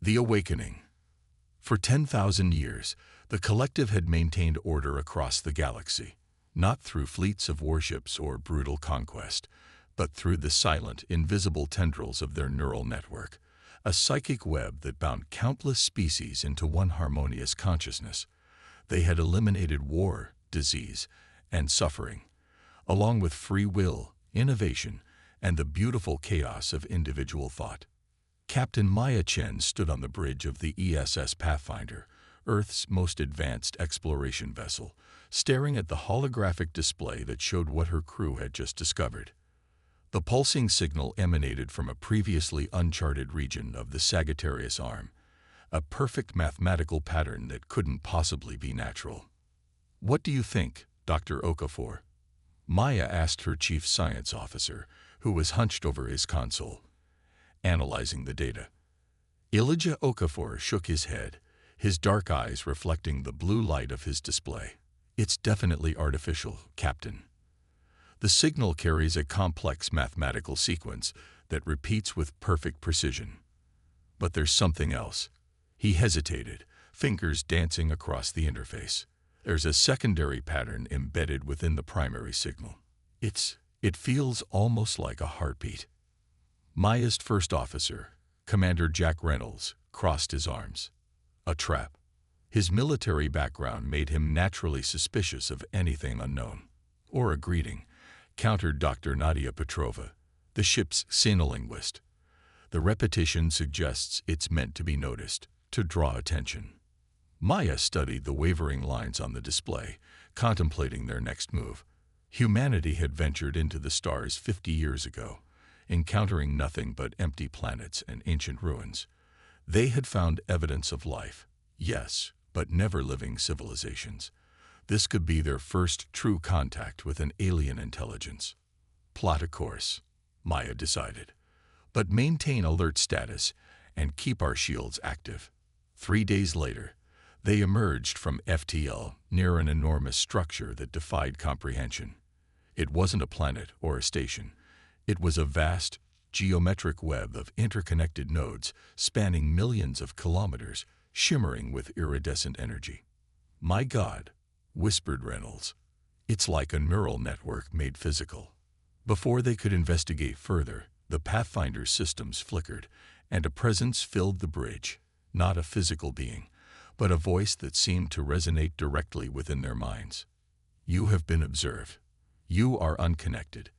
The Awakening. For 10,000 years, the collective had maintained order across the galaxy, not through fleets of warships or brutal conquest, but through the silent, invisible tendrils of their neural network, a psychic web that bound countless species into one harmonious consciousness. They had eliminated war, disease, and suffering, along with free will, innovation, and the beautiful chaos of individual thought. Captain Maya Chen stood on the bridge of the ESS Pathfinder, Earth's most advanced exploration vessel, staring at the holographic display that showed what her crew had just discovered. The pulsing signal emanated from a previously uncharted region of the Sagittarius Arm, a perfect mathematical pattern that couldn't possibly be natural. "What do you think, Dr. Okafor?" Maya asked her chief science officer, who was hunched over his console, analyzing the data. Elijah Okafor shook his head, his dark eyes reflecting the blue light of his display. "It's definitely artificial, Captain. The signal carries a complex mathematical sequence that repeats with perfect precision. But there's something else." He hesitated, fingers dancing across the interface. "There's a secondary pattern embedded within the primary signal. It feels almost like a heartbeat." Maya's first officer, Commander Jack Reynolds, crossed his arms. A trap. His military background made him naturally suspicious of anything unknown. "Or a greeting," countered Dr. Nadia Petrova, the ship's xenolinguist. "The repetition suggests it's meant to be noticed, to draw attention." Maya studied the wavering lines on the display, contemplating their next move. Humanity had ventured into the stars 50 years ago, encountering nothing but empty planets and ancient ruins. They had found evidence of life, yes, but never living civilizations. This could be their first true contact with an alien intelligence. "Plot a course," Maya decided, "but maintain alert status and keep our shields active." 3 days later, they emerged from FTL near an enormous structure that defied comprehension. It wasn't a planet or a station. It was a vast, geometric web of interconnected nodes spanning millions of kilometers, shimmering with iridescent energy. "My God," whispered Reynolds. "It's like a neural network made physical." Before they could investigate further, the Pathfinder's systems flickered, and a presence filled the bridge, not a physical being, but a voice that seemed to resonate directly within their minds. "You have been observed. You are unconnected.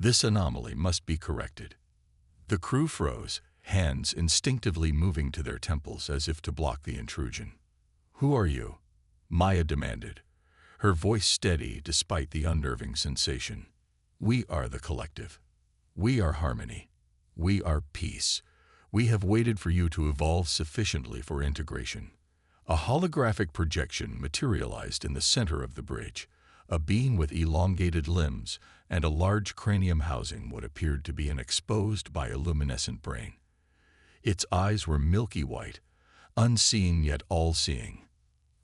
This anomaly must be corrected." The crew froze, hands instinctively moving to their temples as if to block the intrusion. "Who are you?" Maya demanded, her voice steady despite the unnerving sensation. "We are the collective. We are harmony. We are peace. We have waited for you to evolve sufficiently for integration." A holographic projection materialized in the center of the bridge, a being with elongated limbs and a large cranium housing what appeared to be an exposed bioluminescent brain. Its eyes were milky white, unseeing yet all-seeing.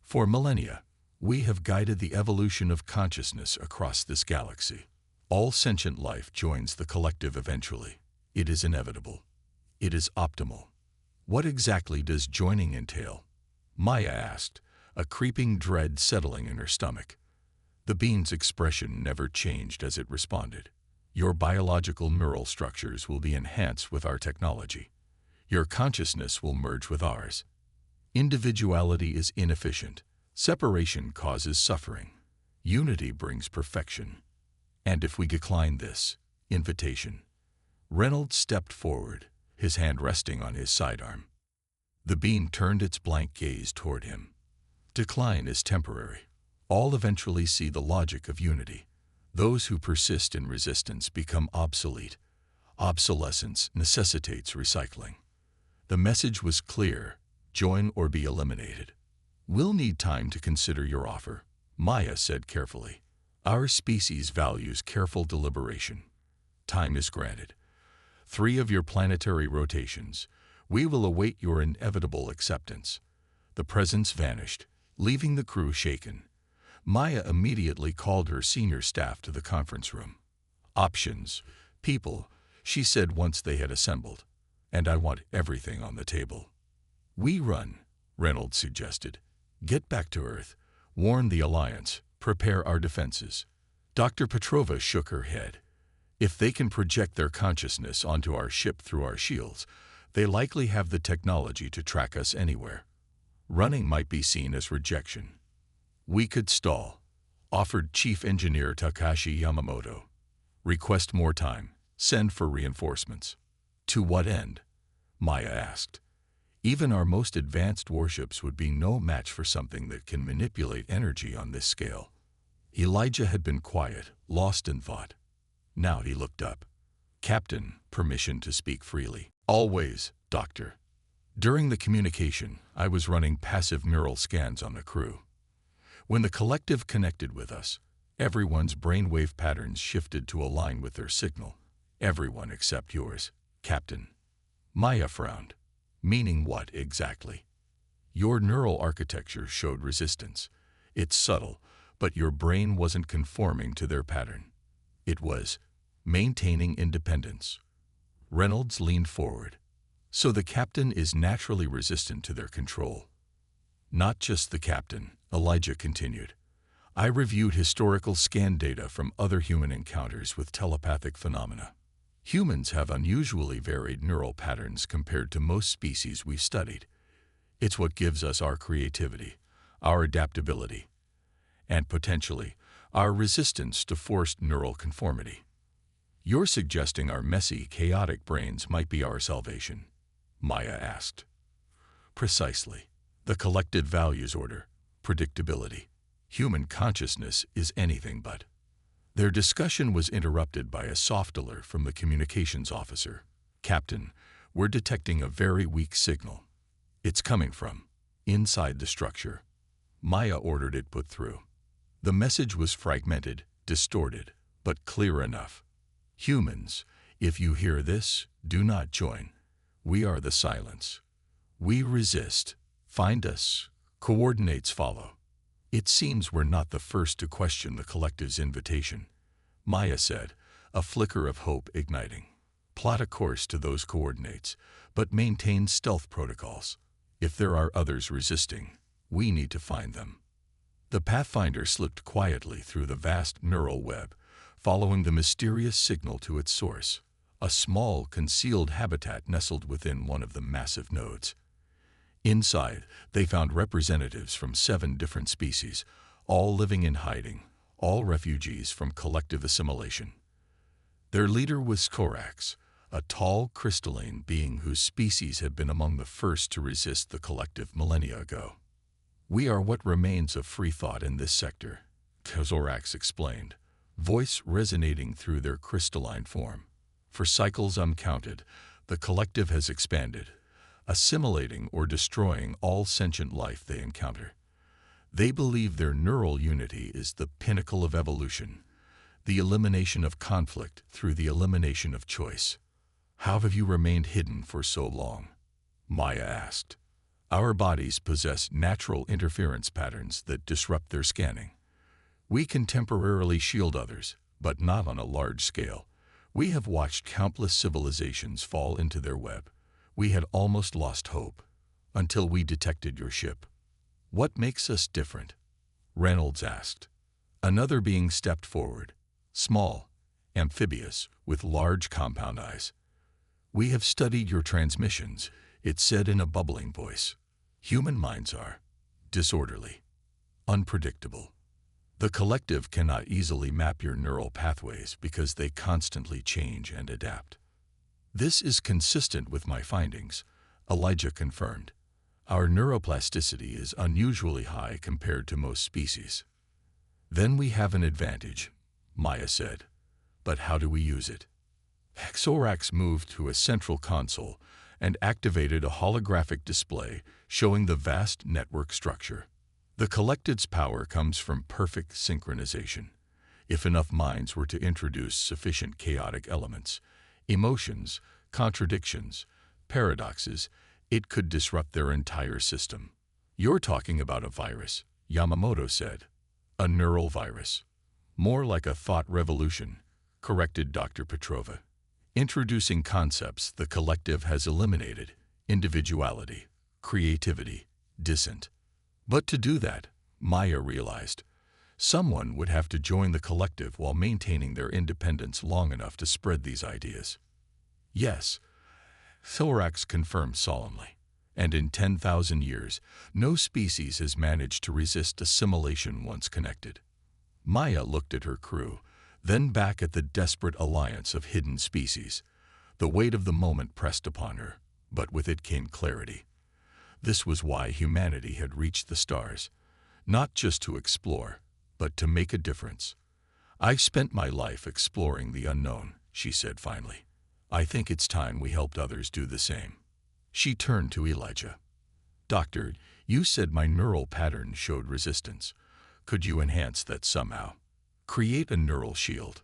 "For millennia, we have guided the evolution of consciousness across this galaxy. All sentient life joins the collective eventually. It is inevitable. It is optimal." "What exactly does joining entail?" Maya asked, a creeping dread settling in her stomach. The being's expression never changed as it responded. "Your biological neural structures will be enhanced with our technology. Your consciousness will merge with ours. Individuality is inefficient. Separation causes suffering. Unity brings perfection. And if we decline this invitation..." Reynolds stepped forward, his hand resting on his sidearm. The being turned its blank gaze toward him. "Decline is temporary. All eventually see the logic of unity. Those who persist in resistance become obsolete. Obsolescence necessitates recycling." The message was clear: join or be eliminated. "We'll need time to consider your offer," Maya said carefully. "Our species values careful deliberation. Time is granted. 3 of your planetary rotations. We will await your inevitable acceptance." The presence vanished, leaving the crew shaken. Maya immediately called her senior staff to the conference room. "Options, people," she said once they had assembled. "And I want everything on the table." We run, Reynolds suggested. Get back to Earth, warn the Alliance, prepare our defenses. Dr. Petrova shook her head. If they can project their consciousness onto our ship through our shields, they likely have the technology to track us anywhere. Running might be seen as rejection. We could stall, offered Chief Engineer Takashi Yamamoto. Request more time, send for reinforcements. To what end? Maya asked. Even our most advanced warships would be no match for something that can manipulate energy on this scale. Elijah had been quiet, lost in thought. Now he looked up. Captain, permission to speak freely. Always, Doctor. During the communication, I was running passive neural scans on the crew. When the collective connected with us, everyone's brainwave patterns shifted to align with their signal. Everyone except yours, Captain. Maya frowned. Meaning what exactly? Your neural architecture showed resistance. It's subtle, but your brain wasn't conforming to their pattern. It was maintaining independence. Reynolds leaned forward. So the captain is naturally resistant to their control. Not just the captain, Elijah continued. I reviewed historical scan data from other human encounters with telepathic phenomena. Humans have unusually varied neural patterns compared to most species we've studied. It's what gives us our creativity, our adaptability, and potentially our resistance to forced neural conformity. You're suggesting our messy, chaotic brains might be our salvation? Maya asked. Precisely. The collective values order, predictability. Human consciousness is anything but. Their discussion was interrupted by a soft alert from the communications officer. Captain, we're detecting a very weak signal. It's coming from inside the structure. Maya ordered it put through. The message was fragmented, distorted, but clear enough. Humans, if you hear this, do not join. We are the silence. We resist. Find us. Coordinates follow. It seems we're not the first to question the collective's invitation, Maya said, a flicker of hope igniting. Plot a course to those coordinates, but maintain stealth protocols. If there are others resisting, we need to find them. The Pathfinder slipped quietly through the vast neural web, following the mysterious signal to its source, a small, concealed habitat nestled within one of the massive nodes. Inside, they found representatives from 7 different species, all living in hiding, all refugees from collective assimilation. Their leader was Skorax, a tall, crystalline being whose species had been among the first to resist the collective millennia ago. We are what remains of free thought in this sector, Skorax explained, voice resonating through their crystalline form. For cycles uncounted, the collective has expanded, assimilating or destroying all sentient life they encounter. They believe their neural unity is the pinnacle of evolution, the elimination of conflict through the elimination of choice. How have you remained hidden for so long? Maya asked. Our bodies possess natural interference patterns that disrupt their scanning. We can temporarily shield others, but not on a large scale. We have watched countless civilizations fall into their web. We had almost lost hope, until we detected your ship. What makes us different? Reynolds asked. Another being stepped forward, small, amphibious, with large compound eyes. We have studied your transmissions, it said in a bubbling voice. Human minds are disorderly, unpredictable. The collective cannot easily map your neural pathways because they constantly change and adapt. This is consistent with my findings, Elijah confirmed. Our neuroplasticity is unusually high compared to most species. Then we have an advantage, Maya said. But how do we use it? Skorax moved to a central console and activated a holographic display showing the vast network structure. The collective's power comes from perfect synchronization. If enough minds were to introduce sufficient chaotic elements, emotions, contradictions, paradoxes, it could disrupt their entire system. You're talking about a virus, Yamamoto said. A neural virus. More like a thought revolution, corrected Dr. Petrova. Introducing concepts the collective has eliminated, individuality, creativity, dissent. But to do that, Maya realized, someone would have to join the collective while maintaining their independence long enough to spread these ideas. Yes, Thorax confirmed solemnly, and in 10,000 years, no species has managed to resist assimilation once connected. Maya looked at her crew, then back at the desperate alliance of hidden species. The weight of the moment pressed upon her, but with it came clarity. This was why humanity had reached the stars, not just to explore, but to make a difference. "I've spent my life exploring the unknown," she said finally. "I think it's time we helped others do the same." She turned to Elijah. "Doctor, you said my neural pattern showed resistance. Could you enhance that somehow? Create a neural shield?"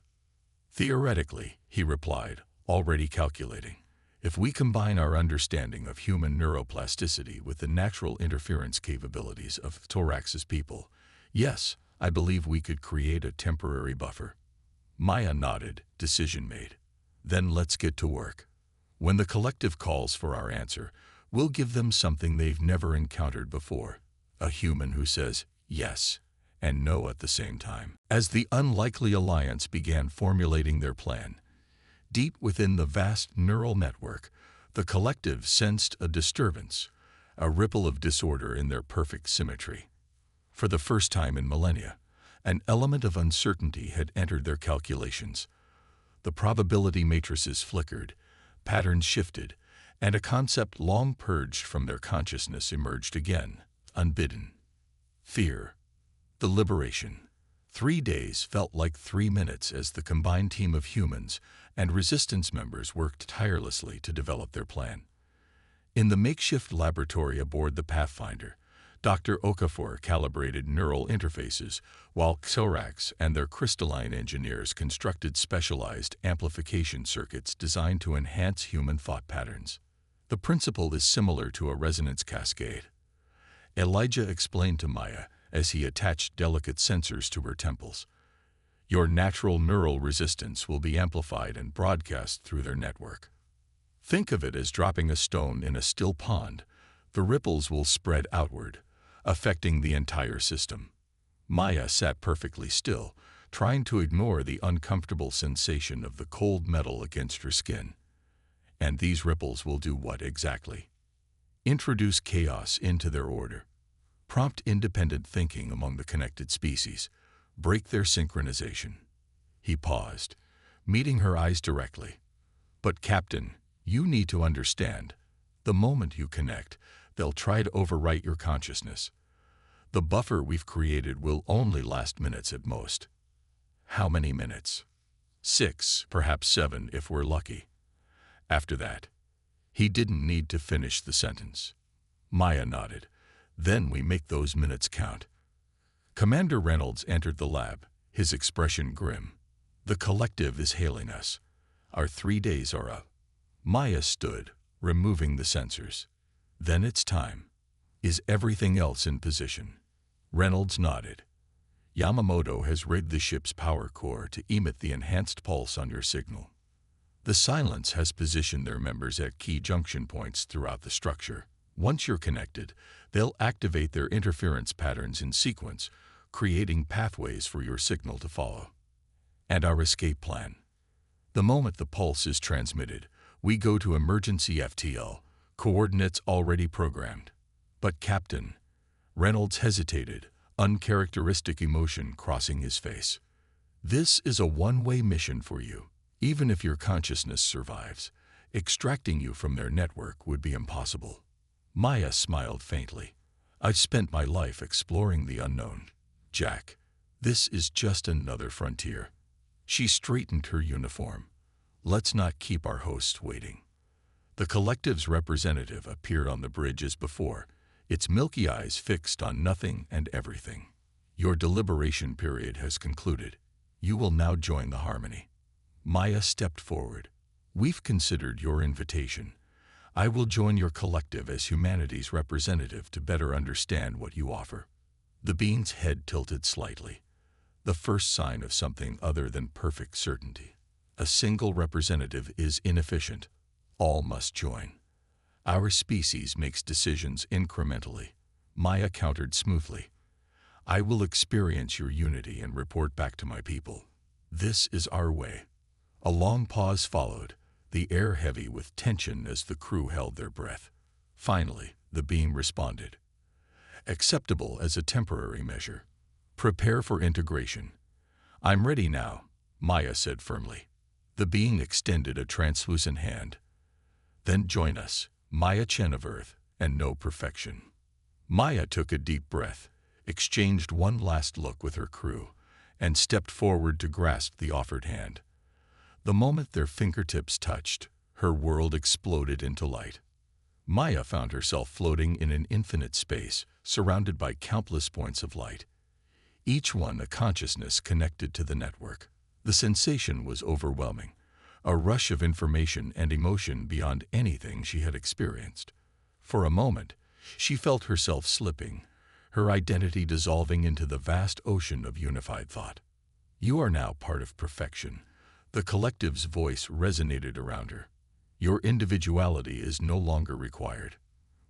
"Theoretically," he replied, already calculating. "If we combine our understanding of human neuroplasticity with the natural interference capabilities of Thorax's people, yes, I believe we could create a temporary buffer." Maya nodded, decision made. "Then let's get to work. When the collective calls for our answer, we'll give them something they've never encountered before, a human who says yes and no at the same time." As the unlikely alliance began formulating their plan, deep within the vast neural network, the collective sensed a disturbance, a ripple of disorder in their perfect symmetry. For the first time in millennia, an element of uncertainty had entered their calculations. The probability matrices flickered, patterns shifted, and a concept long purged from their consciousness emerged again, unbidden. Fear. The liberation. 3 days felt like 3 minutes as the combined team of humans and resistance members worked tirelessly to develop their plan. In the makeshift laboratory aboard the Pathfinder, Dr. Okafor calibrated neural interfaces, while Thorax and their crystalline engineers constructed specialized amplification circuits designed to enhance human thought patterns. The principle is similar to a resonance cascade, Elijah explained to Maya as he attached delicate sensors to her temples. "Your natural neural resistance will be amplified and broadcast through their network. Think of it as dropping a stone in a still pond. The ripples will spread outward, affecting the entire system." Maya sat perfectly still, trying to ignore the uncomfortable sensation of the cold metal against her skin. "And these ripples will do what exactly?" "Introduce chaos into their order. Prompt independent thinking among the connected species. Break their synchronization." He paused, meeting her eyes directly. "But Captain, you need to understand. The moment you connect, they'll try to overwrite your consciousness. The buffer we've created will only last minutes at most." "How many minutes?" 6, perhaps 7 if we're lucky. After that, he didn't need to finish the sentence. Maya nodded. "Then we make those minutes count." Commander Reynolds entered the lab, his expression grim. "The collective is hailing us. Our 3 days are up." Maya stood, removing the sensors. "Then it's time. Is everything else in position?" Reynolds nodded. "Yamamoto has rigged the ship's power core to emit the enhanced pulse on your signal. The Silence has positioned their members at key junction points throughout the structure. Once you're connected, they'll activate their interference patterns in sequence, creating pathways for your signal to follow." "And our escape plan?" "The moment the pulse is transmitted, we go to emergency FTL, coordinates already programmed." "But Captain," Reynolds hesitated, uncharacteristic emotion crossing his face. "This is a one-way mission for you. Even if your consciousness survives, extracting you from their network would be impossible." Maya smiled faintly. "I've spent my life exploring the unknown, Jack. This is just another frontier." She straightened her uniform. "Let's not keep our hosts waiting." The collective's representative appeared on the bridge as before, its milky eyes fixed on nothing and everything. "Your deliberation period has concluded. You will now join the Harmony." Maya stepped forward. "We've considered your invitation. I will join your collective as humanity's representative to better understand what you offer." The being's head tilted slightly, the first sign of something other than perfect certainty. "A single representative is inefficient. All must join." Our species makes decisions incrementally. Maya countered smoothly. I will experience your unity and report back to my people. This is our way. A long pause followed, the air heavy with tension as the crew held their breath. Finally, the being responded. Acceptable as a temporary measure. Prepare for integration. I'm ready now, Maya said firmly. The being extended a translucent hand. Then join us, Maya Chen of Earth, and know perfection. Maya took a deep breath, exchanged one last look with her crew, and stepped forward to grasp the offered hand. The moment their fingertips touched, her world exploded into light. Maya found herself floating in an infinite space, surrounded by countless points of light. Each one a consciousness connected to the network. The sensation was overwhelming, a rush of information and emotion beyond anything she had experienced. For a moment, she felt herself slipping, her identity dissolving into the vast ocean of unified thought. You are now part of perfection. The collective's voice resonated around her. Your individuality is no longer required.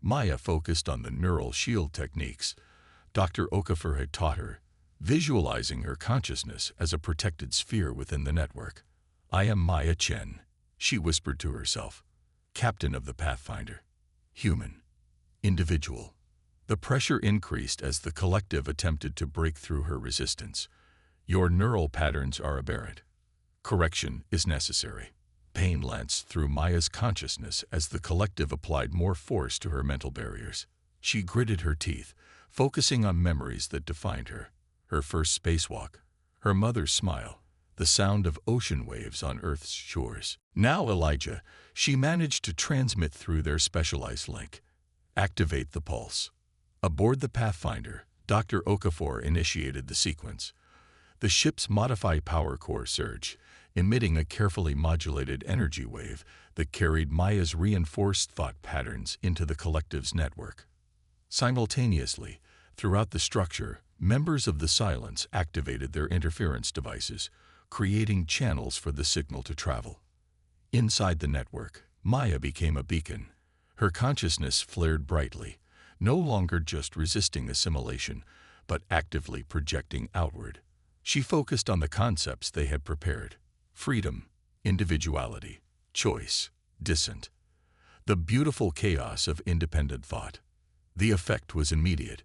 Maya focused on the neural shield techniques Dr. Okafor had taught her, visualizing her consciousness as a protected sphere within the network. I am Maya Chen, she whispered to herself, captain of the Pathfinder. Human. Individual. The pressure increased as the collective attempted to break through her resistance. Your neural patterns are aberrant. Correction is necessary. Pain lanced through Maya's consciousness as the collective applied more force to her mental barriers. She gritted her teeth, focusing on memories that defined her. Her first spacewalk, her mother's smile, the sound of ocean waves on Earth's shores. Now, Elijah, she managed to transmit through their specialized link. Activate the pulse. Aboard the Pathfinder, Dr. Okafor initiated the sequence. The ship's modified power core surged, emitting a carefully modulated energy wave that carried Maya's reinforced thought patterns into the collective's network. Simultaneously, throughout the structure, members of the Silence activated their interference devices, creating channels for the signal to travel. Inside the network, Maya became a beacon. Her consciousness flared brightly, no longer just resisting assimilation, but actively projecting outward. She focused on the concepts they had prepared: freedom, individuality, choice, dissent. The beautiful chaos of independent thought. The effect was immediate.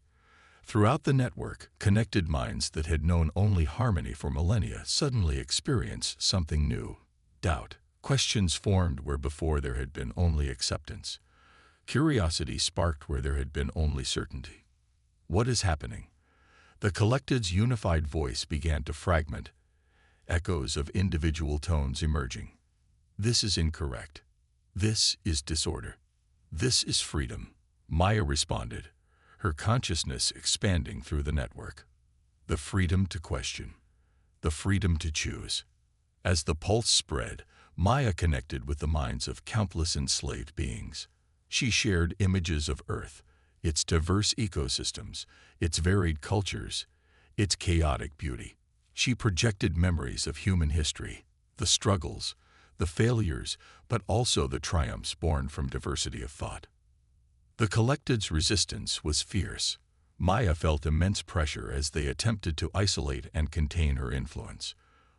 Throughout the network, connected minds that had known only harmony for millennia suddenly experienced something new. Doubt. Questions formed where before there had been only acceptance. Curiosity sparked where there had been only certainty. What is happening? The collective's unified voice began to fragment, echoes of individual tones emerging. This is incorrect. This is disorder. This is freedom. Maya responded, her consciousness expanding through the network. The freedom to question. The freedom to choose. As the pulse spread, Maya connected with the minds of countless enslaved beings. She shared images of Earth, its diverse ecosystems, its varied cultures, its chaotic beauty. She projected memories of human history, the struggles, the failures, but also the triumphs born from diversity of thought. The collective's resistance was fierce. Maya felt immense pressure as they attempted to isolate and contain her influence.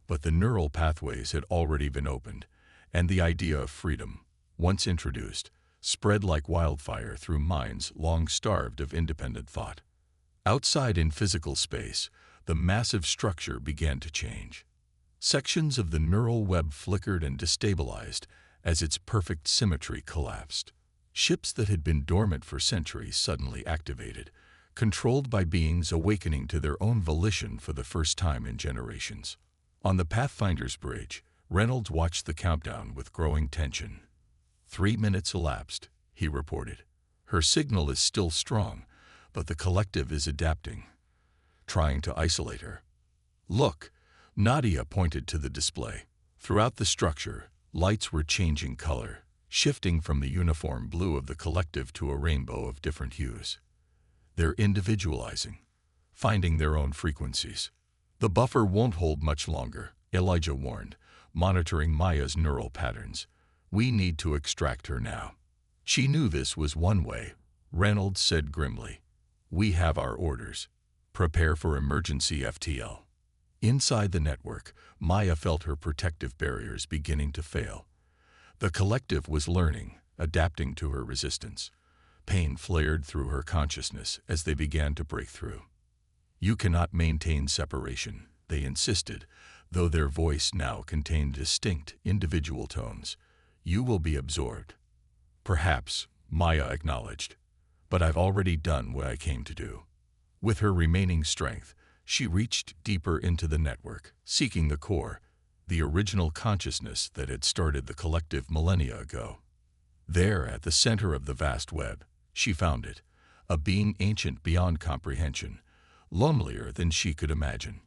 But the neural pathways had already been opened, and the idea of freedom, once introduced, spread like wildfire through minds long starved of independent thought. Outside in physical space, the massive structure began to change. Sections of the neural web flickered and destabilized as its perfect symmetry collapsed. Ships that had been dormant for centuries suddenly activated, controlled by beings awakening to their own volition for the first time in generations. On the Pathfinder's bridge, Reynolds watched the countdown with growing tension. 3 minutes elapsed, he reported. Her signal is still strong, but the collective is adapting, trying to isolate her. Look, Nadia pointed to the display. Throughout the structure, lights were changing color, shifting from the uniform blue of the collective to a rainbow of different hues. They're individualizing, finding their own frequencies. The buffer won't hold much longer, Elijah warned, monitoring Maya's neural patterns. We need to extract her now. She knew this was one way. Reynolds said grimly, "We have our orders. Prepare for emergency FTL." Inside the network, Maya felt her protective barriers beginning to fail. The collective was learning, adapting to her resistance. Pain flared through her consciousness as they began to break through. "You cannot maintain separation," they insisted, though their voice now contained distinct, individual tones. "You will be absorbed." "Perhaps," Maya acknowledged, "but I've already done what I came to do." With her remaining strength, she reached deeper into the network, seeking the core, the original consciousness that had started the collective millennia ago. There, at the center of the vast web, she found it, a being ancient beyond comprehension, lonelier than she could imagine.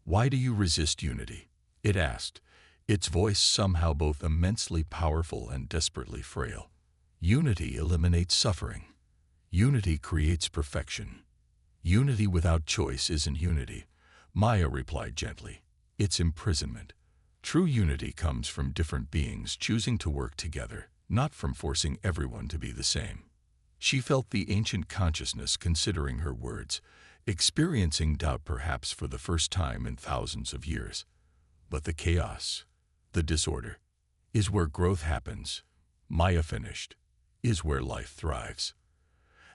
"Why do you resist unity?" it asked, its voice somehow both immensely powerful and desperately frail. "Unity eliminates suffering. Unity creates perfection. Unity without choice isn't unity," Maya replied gently. "It's imprisonment. True unity comes from different beings choosing to work together, not from forcing everyone to be the same." She felt the ancient consciousness considering her words, experiencing doubt perhaps for the first time in thousands of years. "But the chaos, the disorder, is where growth happens," Maya finished, "is where life thrives."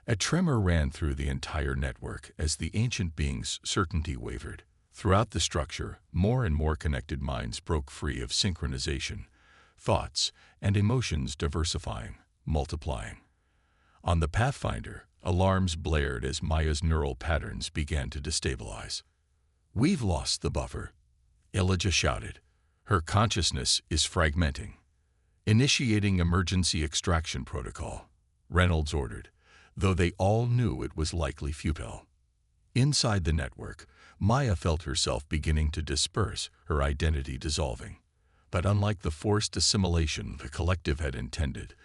A tremor ran through the entire network as the ancient being's certainty wavered. Throughout the structure, more and more connected minds broke free of synchronization, thoughts and emotions diversifying, multiplying. On the Pathfinder, alarms blared as Maya's neural patterns began to destabilize. "We've lost the buffer," Elijah shouted. "Her consciousness is fragmenting." "Initiating emergency extraction protocol," Reynolds ordered, though they all knew it was likely futile. Inside the network, Maya felt herself beginning to disperse, her identity dissolving. But unlike the forced assimilation the collective had intended,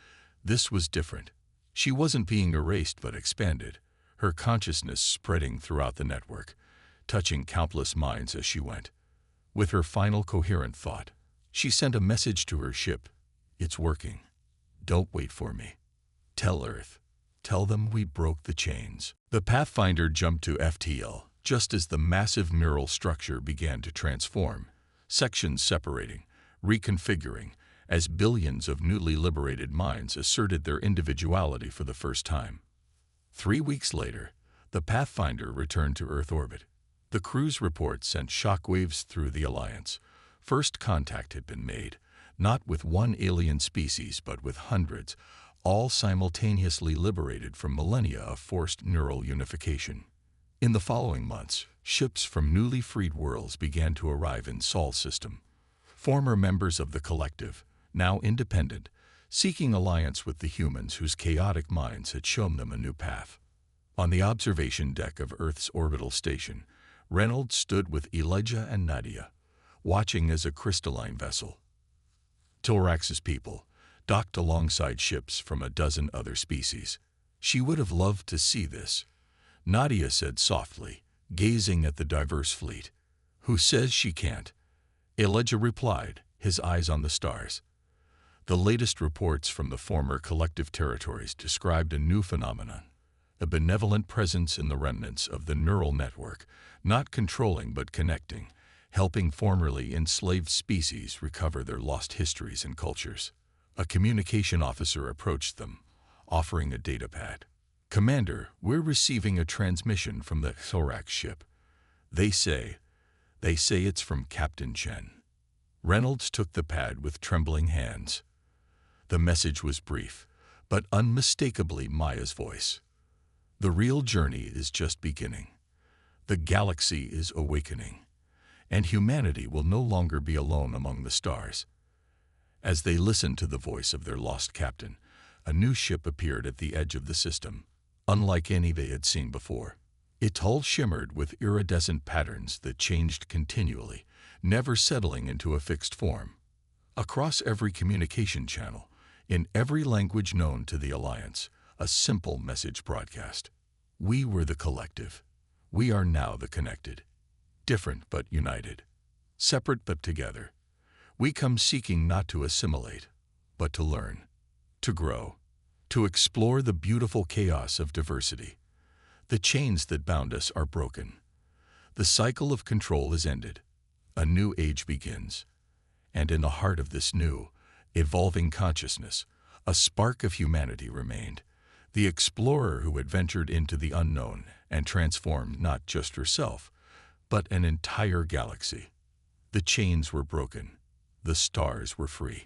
this was different. She wasn't being erased but expanded, her consciousness spreading throughout the network, touching countless minds as she went. With her final coherent thought, she sent a message to her ship. "It's working. Don't wait for me. Tell Earth. Tell them we broke the chains." The Pathfinder jumped to FTL just as the massive neural structure began to transform, sections separating, reconfiguring, as billions of newly liberated minds asserted their individuality for the first time. 3 weeks later, the Pathfinder returned to Earth orbit. The crew's report sent shockwaves through the Alliance. First contact had been made, not with one alien species but with hundreds, all simultaneously liberated from millennia of forced neural unification. In the following months, ships from newly freed worlds began to arrive in Sol's system. Former members of the collective, now independent, seeking alliance with the humans whose chaotic minds had shown them a new path. On the observation deck of Earth's orbital station, Reynolds stood with Elijah and Nadia, watching as a crystalline vessel, Tilrax's people, docked alongside ships from a dozen other species. "She would have loved to see this," Nadia said softly, gazing at the diverse fleet. "Who says she can't?" Elijah replied, his eyes on the stars. The latest reports from the former collective territories described a new phenomenon, a benevolent presence in the remnants of the neural network, not controlling but connecting, helping formerly enslaved species recover their lost histories and cultures. A communication officer approached them, offering a datapad. "Commander, we're receiving a transmission from the Thorax ship. They say it's from Captain Chen." Reynolds took the pad with trembling hands. The message was brief, but unmistakably Maya's voice. "The real journey is just beginning. The galaxy is awakening, and humanity will no longer be alone among the stars." As they listened to the voice of their lost captain, a new ship appeared at the edge of the system, unlike any they had seen before. Its hull shimmered with iridescent patterns that changed continually, never settling into a fixed form. Across every communication channel, in every language known to the Alliance, a simple message broadcast. "We were the collective. We are now the connected. Different but united. Separate but together. We come seeking not to assimilate, but to learn, to grow, to explore the beautiful chaos of diversity. The chains that bound us are broken. The cycle of control is ended. A new age begins. And in the heart of this new, evolving consciousness, a spark of humanity remained. The explorer who had ventured into the unknown and transformed not just herself, but an entire galaxy. The chains were broken. The stars were free.